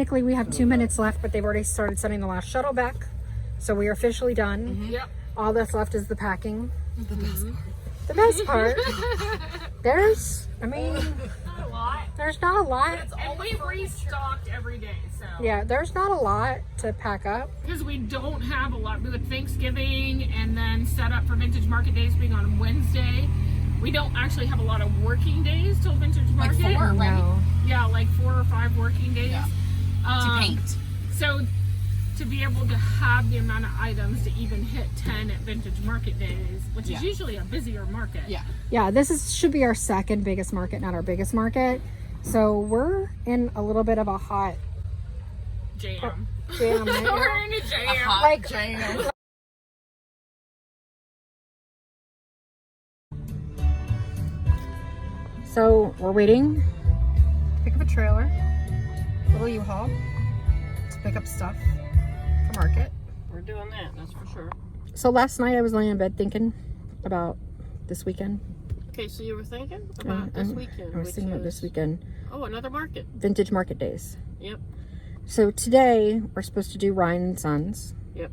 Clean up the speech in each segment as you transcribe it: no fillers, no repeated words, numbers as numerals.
Technically, we have 2 minutes left, but they've already started sending the last shuttle back. So we are officially done. Yep. All that's left is the packing. The best part. The best part. There's Not a lot. there's not a lot. And we've restocked every day, so. Yeah, there's not a lot to pack up. Because we don't have a lot. With Thanksgiving and then set up for Vintage Market Days being on Wednesday, we don't actually have a lot of working days till Vintage Market. Like 4, right? No. Yeah, like 4 or 5 working days. Yeah. To paint. So to be able to have the amount of items to even hit 10 at Vintage Market Days, which is usually a busier market. Yeah. Yeah, this should be our second biggest market, not our biggest market. So we're in a little bit of a hot Jam. jam right now. We're in a jam. Hot Like- jam. So we're waiting to pick up a trailer, little U-Haul, to pick up stuff for market. We're doing that, that's for sure. So last night I was laying in bed thinking about this weekend. Okay, so you were thinking about this weekend. I was thinking about this weekend. Oh, another market. Vintage Market Days. Yep. So today we're supposed to do Ryan and Sons. Yep.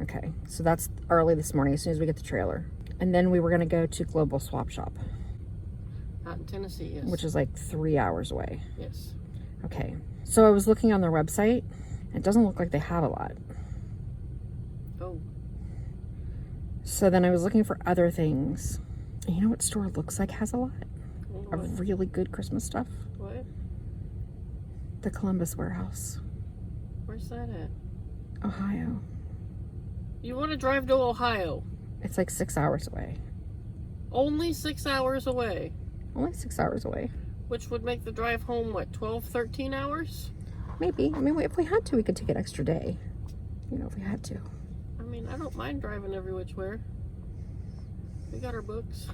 Okay, so that's early this morning as soon as we get the trailer. And then we were going to go to Global Swap Shop, Out in Tennessee, yes. which is like 3 hours away. Yes. Okay, so I was looking on their website. It doesn't look like they have a lot. Oh. So then I was looking for other things. And you know what store looks like has a lot What? of really good Christmas stuff? What? The Columbus Warehouse, Where's that at? Ohio. You want to drive to Ohio? It's like 6 hours away. Only 6 hours away. Only 6 hours away. Which would make the drive home, what, 12, 13 hours? Maybe. I mean, if we had to, we could take an extra day. You know, if we had to. I mean, I don't mind driving every which way. We got our books.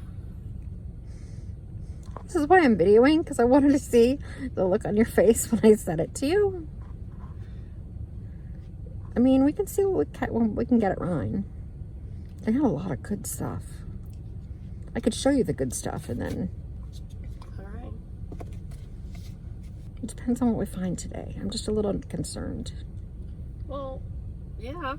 This is why I'm videoing, because I wanted to see the look on your face when I said it to you. I mean, we can see what we can get at Ryan. They have a lot of good stuff. I could show you the good stuff, and then All right. it depends on what we find today. I'm just a little concerned. Well, yeah.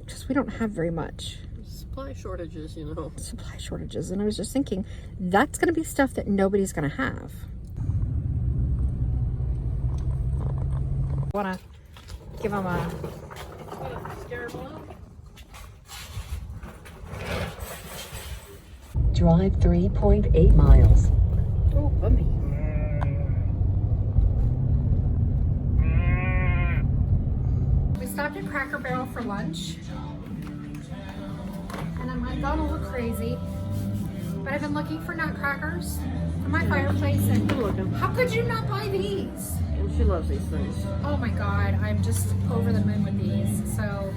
Because we don't have very much. Supply shortages, you know. Supply shortages. And I was just thinking, that's going to be stuff that nobody's going to have. Want to give them a... Scare them off. Drive 3.8 miles. Oh, bummy. We stopped at Cracker Barrel for lunch. And I'm going a little crazy. But I've been looking for nutcrackers for my fireplace. And Good looking. how could you not buy these? And she loves these things. Oh my God, I'm just over the moon with these. So,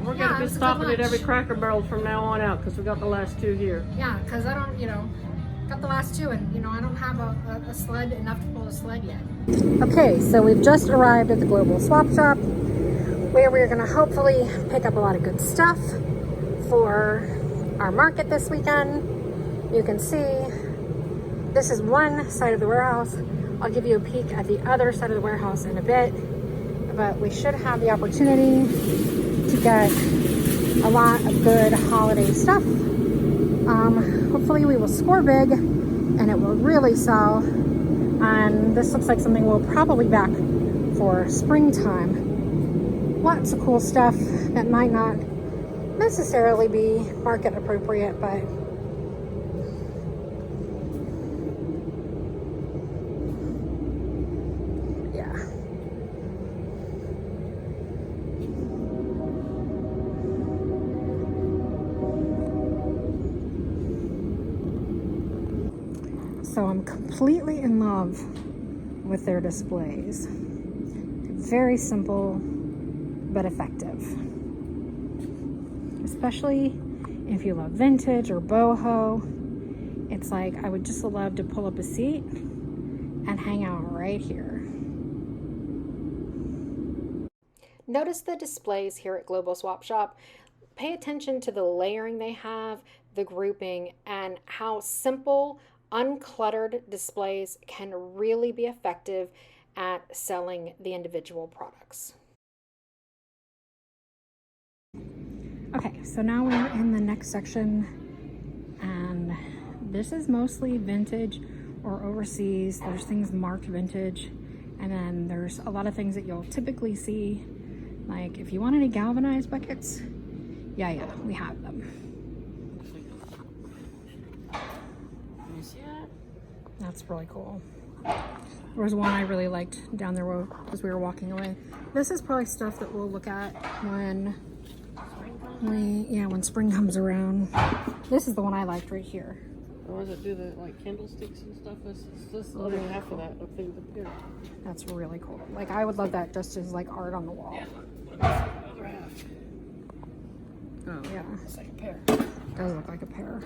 We're Yeah, going to it be was a good stopping at every lunch. Cracker Barrel from now on out because we got the last 2 here. yeah, because I don't, got the last 2 and, I don't have a sled enough to pull a sled yet. Okay, so we've just arrived at the Global Swap Shop where we're going to hopefully pick up a lot of good stuff for our market this weekend. You can see this is one side of the warehouse. I'll give you a peek at the other side of the warehouse in a bit, but we should have the opportunity to get a lot of good holiday stuff. Hopefully we will score big and it will really sell. And this looks like something we'll probably back for springtime. Lots of cool stuff that might not necessarily be market appropriate, but yeah. So I'm completely in love with their displays. Very simple but effective. Especially if you love vintage or boho. It's like I would just love to pull up a seat and hang out right here. Notice the displays here at Global Swap Shop. Pay attention to the layering they have, the grouping, and how simple, uncluttered displays can really be effective at selling the individual products. Okay, so now we're in the next section, and this is mostly vintage or overseas. There's things marked vintage, and then there's a lot of things that you'll typically see, like if you want any galvanized buckets, yeah, we have them. You see that? That's really cool. There was one I really liked down there as we were walking away. This is probably stuff that we'll look at when spring comes around. This is the one I liked right here. The ones that do the like candlesticks and stuff. It's just the other half of that up thing up here. That's really cool. Like, I would love that just as like art on the wall. Yeah. Other half. Oh, Yeah, it's like a pear. it does look like a pear.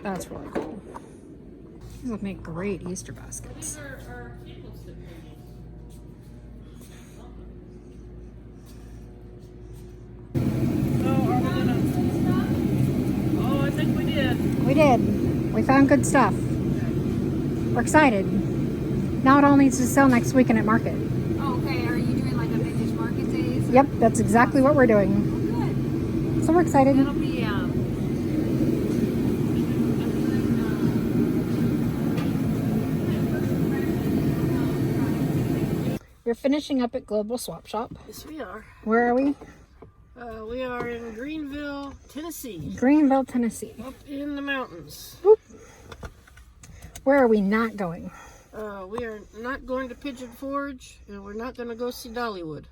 That's really cool. These would make great Easter baskets. These are candlestick Oh, I think we did. We did. We found good stuff. We're excited. Now it all needs to sell next weekend at market. Oh, okay. Are you doing like a vintage market days? Yep, that's exactly what we're doing. Good. So we're excited. That'll be We're finishing up at Global Swap Shop. Yes, we are. Where are we? We are in Greenville, Tennessee. Greenville, Tennessee. Up in the mountains. Whoop. Where are we not going? We are not going to Pigeon Forge, and we're not going to go see Dollywood.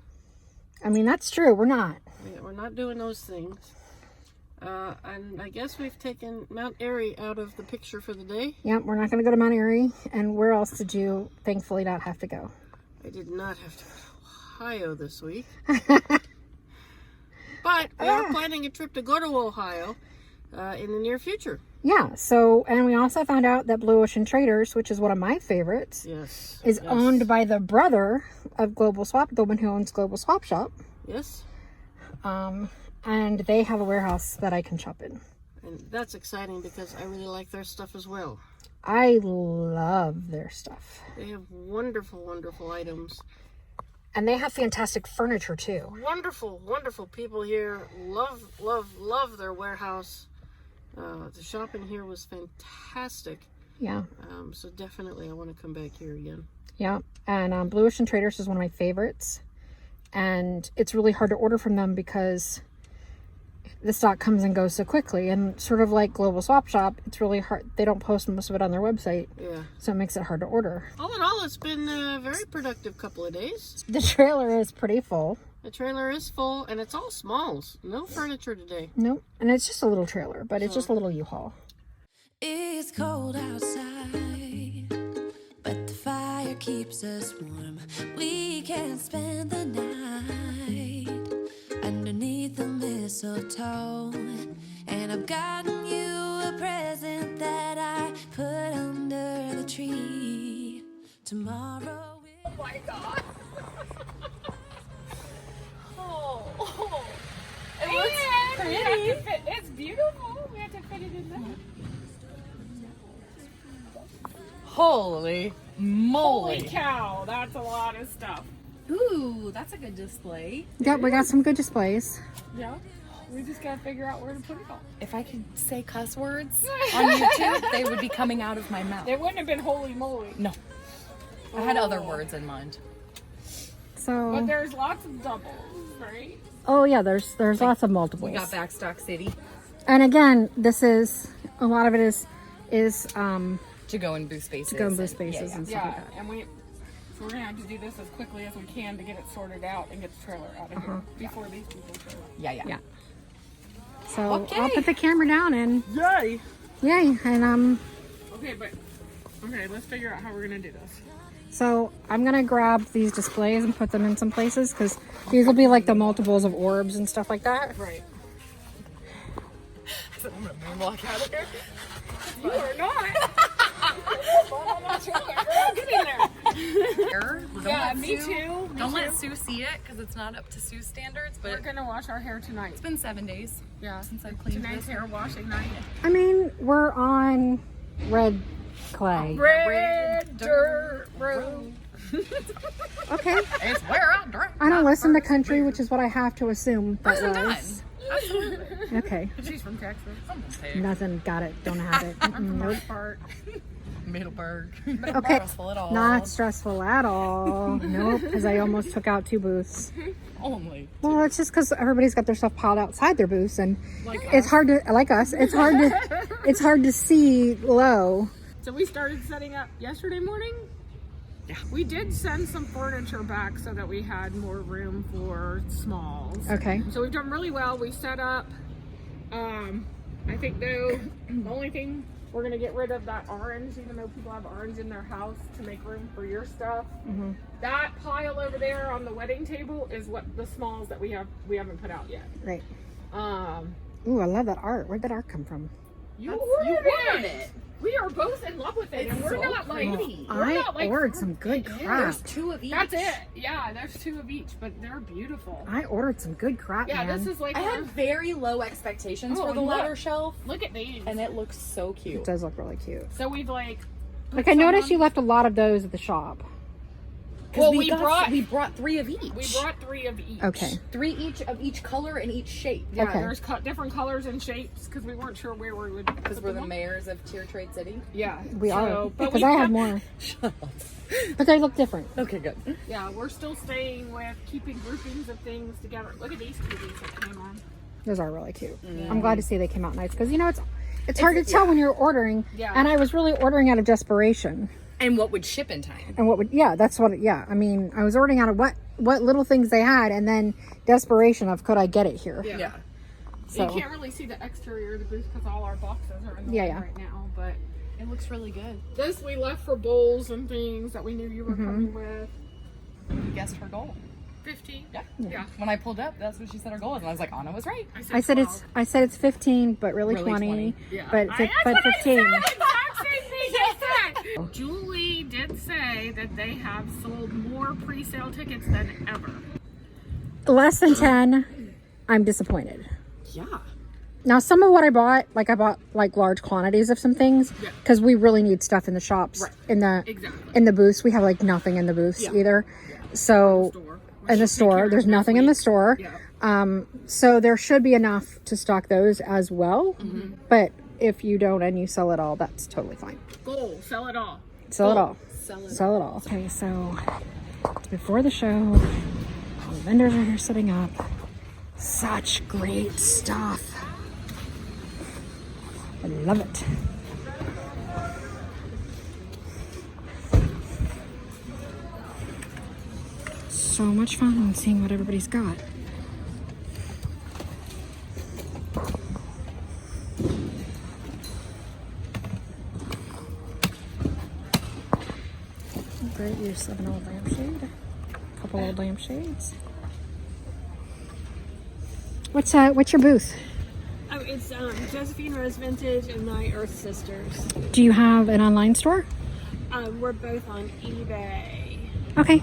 I mean, that's true. We're not. Yeah, we're not doing those things. And I guess we've taken Mount Airy out of the picture for the day. Yep, we're not going to go to Mount Airy. And where else did you thankfully not have to go? I did not have to go to Ohio this week. But we are planning a trip to go to Ohio in the near future. Yeah, so, and we also found out that Blue Ocean Traders, which is one of my favorites, Yes. is owned by the brother of Global Swap, the one who owns Global Swap Shop. Yes. And they have a warehouse that I can shop in. And that's exciting because I really like their stuff as well. I love their stuff. They have wonderful, wonderful items. And they have fantastic furniture too. Wonderful, wonderful people here. Love, love, love their warehouse. The shopping here was fantastic. Yeah. So definitely I want to come back here again. Yeah. And Blue Ocean Traders is one of my favorites. And it's really hard to order from them because the stock comes and goes so quickly. And sort of like Global Swap Shop, it's really hard. They don't post most of it on their website. Yeah. So it makes it hard to order. All in all, it's been a very productive couple of days. The trailer is pretty full. The trailer is full, and it's all smalls. No furniture today. Nope. And it's just a little trailer, but it's just a little U-Haul. It's cold outside, but the fire keeps us warm. We can spend the night underneath the mistletoe. And I've gotten you a present that I put under the tree. Tomorrow Oh my god. Oh. It looks pretty. It's beautiful. We have to fit it in there. Holy moly. Holy cow, that's a lot of stuff. Ooh, that's a good display. Yep, we got some good displays. Yeah. We just gotta figure out where to put it all. If I could say cuss words on YouTube, they would be coming out of my mouth. It wouldn't have been holy moly. No. I had other words in mind. So, But there's lots of doubles, right? oh yeah, there's lots of multiples. We got Backstock City And again, this is, a lot of it is to go in booth spaces. to go in booth spaces and stuff Yeah, like that. and so we're gonna have to do this as quickly as we can to get it sorted out and get the trailer out of here before these people show up. Yeah, yeah. Yeah. So Okay. I'll put the camera down and Yay! yay, and Okay, let's figure out how we're gonna do this. so I'm gonna grab these displays and put them in some places because these will be like the multiples of orbs and stuff like that. Right. I'm gonna moonwalk out of here. You are not. Get in there. Yeah, me too. Don't let Sue see it because it's not up to Sue's standards, but We're gonna wash our hair tonight. it's been 7 days Yeah, since I've cleaned tonight's this. hair washing night. I mean, we're on red clay. Red dirt road. Okay. It's where I drink. I don't my listen to first country, beer. which is what I have to assume that Listen done. was. Okay. She's from Texas. I'm from Texas. Nothing. Got it. Don't have it. I'm from Nope. North Park. Middleburg. Okay. Stressful at all. Not stressful at all. Nope. Because I almost took out 2 booths. Only. Well, it's just because everybody's got their stuff piled outside their booths, and Like it's hard to like us. It's hard to see low. So we started setting up yesterday morning. Yeah. We did send some furniture back so that we had more room for smalls. Okay. So we've done really well. We set up. I think though the only thing we're gonna get rid of that orange, even though people have orange in their house to make room for your stuff. Mm-hmm. That pile over there on the wedding table is what the smalls that we haven't put out yet. Right. Um, Ooh, I love that art. Where'd that art come from? you ordered it. We are both in love with it, and we're so not like pretty. we're not I like ordered some good crap. There's 2 of each. That's it. Yeah, there's 2 of each, but they're beautiful. I ordered some good crap, Yeah, man. this is like I had very low expectations Oh, for the look. ladder shelf, look at these. and it looks so It cute. does look really cute. So we've like Like I noticed you left a lot of those at the shop. Well, we we brought 3 of each. we brought 3 of each. Okay. 3 each of each color and each shape. Yeah, Okay. there's different colors and shapes because we weren't sure where we would. Because put we're them the on. mayors of Tier Trade City. Yeah, We so, are. but Because we I had kept- more. But they look different. Okay, good. Yeah, we're still staying with keeping groupings of things together. Look at these cuties that came on. Those are really cute. I'm glad to see they came out nice. Because, you know, it's hard to tell when you're ordering. Yeah. And I was really ordering out of desperation. And what would ship in time? And I mean, I was ordering out of what little things they had, and then desperation of could I get it here? Yeah. So You can't really see the exterior of the booth because all our boxes are in the Yeah, way yeah. right now. But It looks really good. this we left for bowls and things that we knew you were Mm-hmm. coming with. You guessed her goal. 15. Yeah. Yeah. When I pulled up, that's what she said her goal was. And I was like, Anna was right. I said 12. it's 15, but really, Really 20. 20. Yeah. But That's but what I 15. said, exact same thing I said. Julie did say that they have sold more pre-sale tickets than ever. Less than 10. I'm disappointed. Yeah. Now, some of what I bought like large quantities of some things Yeah. because we really need stuff in the shops, Right. Exactly. in the booths. We have like nothing in the booths either. So in the store, there's nothing in the store. Yeah. So there should be enough to stock those as well. Mm-hmm. But if you don't and you sell it all, that's totally fine. Goal, sell it all. Sell it all. Sell it. all. Okay, so it's before the show. All the vendors are here setting up. Such great stuff. I love it. So much fun seeing what everybody's got. Great use of an old lampshade. A couple old lampshades. What's your booth? Oh, it's Josephine Rose Vintage and my Earth Sisters. Do you have an online store? We're both on eBay. Okay,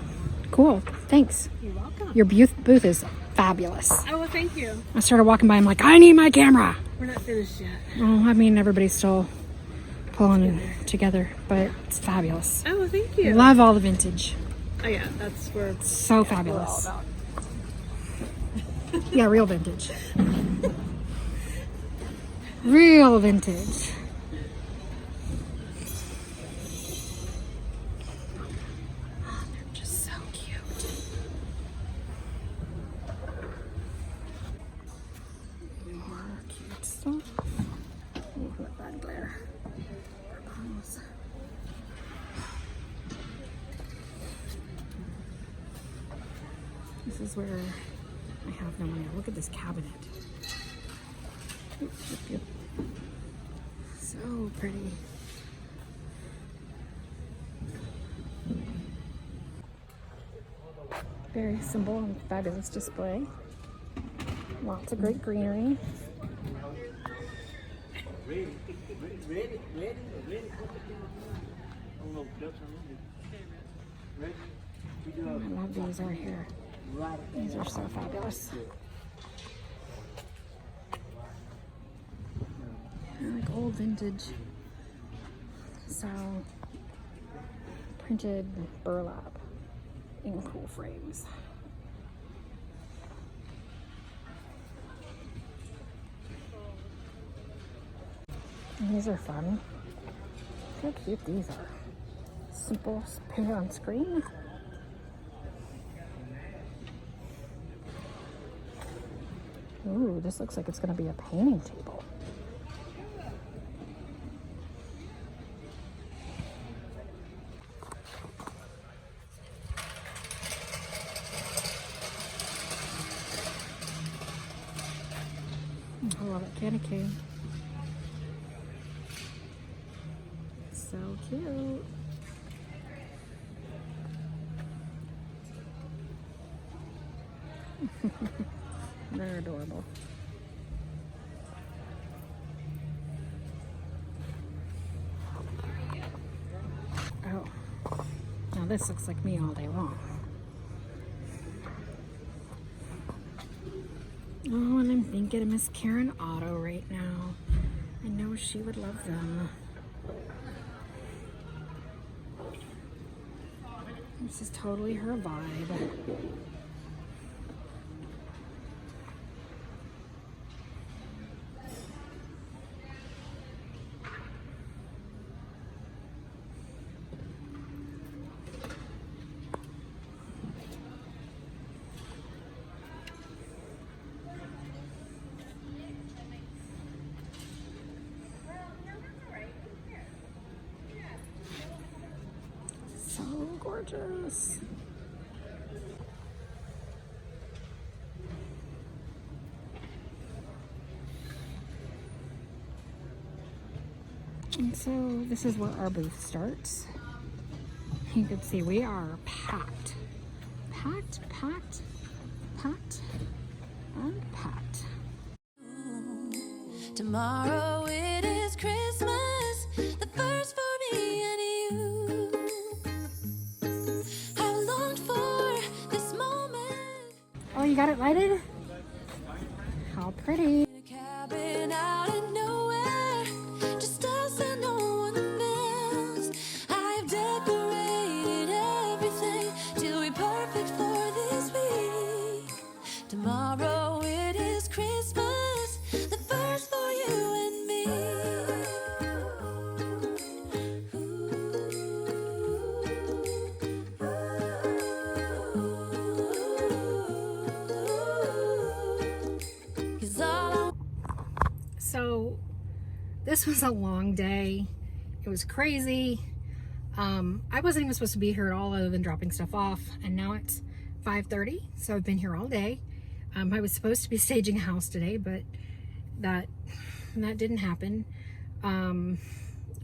cool. Thanks. You're welcome. Your booth is fabulous. Oh, well, thank you. I started walking by. I'm like, I need my camera. We're not finished yet. Oh, I mean, everybody's still pulling it together, but it's fabulous. Oh, well, thank you. Love all the vintage. Oh, yeah, that's where It's so we're all fabulous. about. Yeah, real vintage. Real vintage. Oh, they're just so cute. More cute stuff. Ooh, let that glare. Pause. This is where I have no idea. Look at this cabinet. Oop, oop, oop. So pretty. Very simple and fabulous display. Lots of great greenery. I love these right here. These are so fabulous. They're like old vintage. So printed burlap. in cool frames. These are fun. Look how cute these are. Simple pay on screen. Ooh, this looks like it's going to be a painting table. I love it, candy cane. So cute. They're adorable. Oh, now this looks like me all day long. Oh, and I'm thinking of Miss Karen Otto right now. I know she would love them. This is totally her vibe. So gorgeous. And so this is where our booth starts. You can see we are packed. Packed, packed, packed, and packed. Tomorrow it is Christmas, the first for me and you. I've longed for this moment. Oh, you got it lighted? How pretty. In a cabin out in nowhere, just us and no one else. I've decorated everything to be perfect for this week. Tomorrow it is Christmas, the first for you and me. Cause all I So this was a long day. It was crazy. I wasn't even supposed to be here at all other than dropping stuff off, and now it's 5:30, so I've been here all day. I was supposed to be staging a house today, but that didn't happen.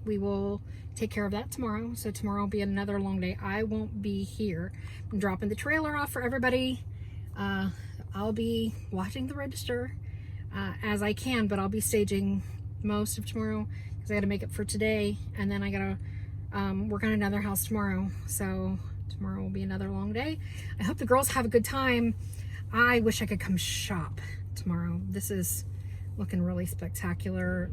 We will take care of that tomorrow, so tomorrow will be another long day. I won't be here. I'm dropping the trailer off for everybody. I'll be watching the register as I can, but I'll be staging most of tomorrow because I got to make it for today, and then I got to work on another house tomorrow. So tomorrow will be another long day. I hope the girls have a good time. I wish I could come shop tomorrow. This is looking really spectacular.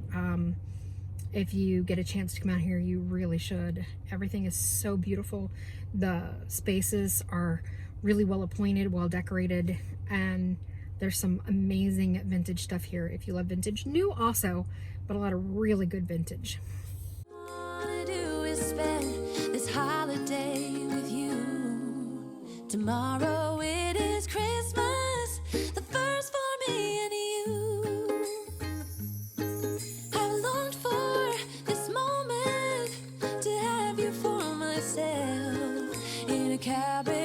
If you get a chance to come out here, you really should. Everything is so beautiful. The spaces are really well appointed, well decorated, and there's some amazing vintage stuff here if you love vintage. New also, but a lot of really good vintage. wanna do is spend this holiday with you. Tomorrow it is Christmas, the first for me and you. I've longed for this moment to have you for myself in a cabin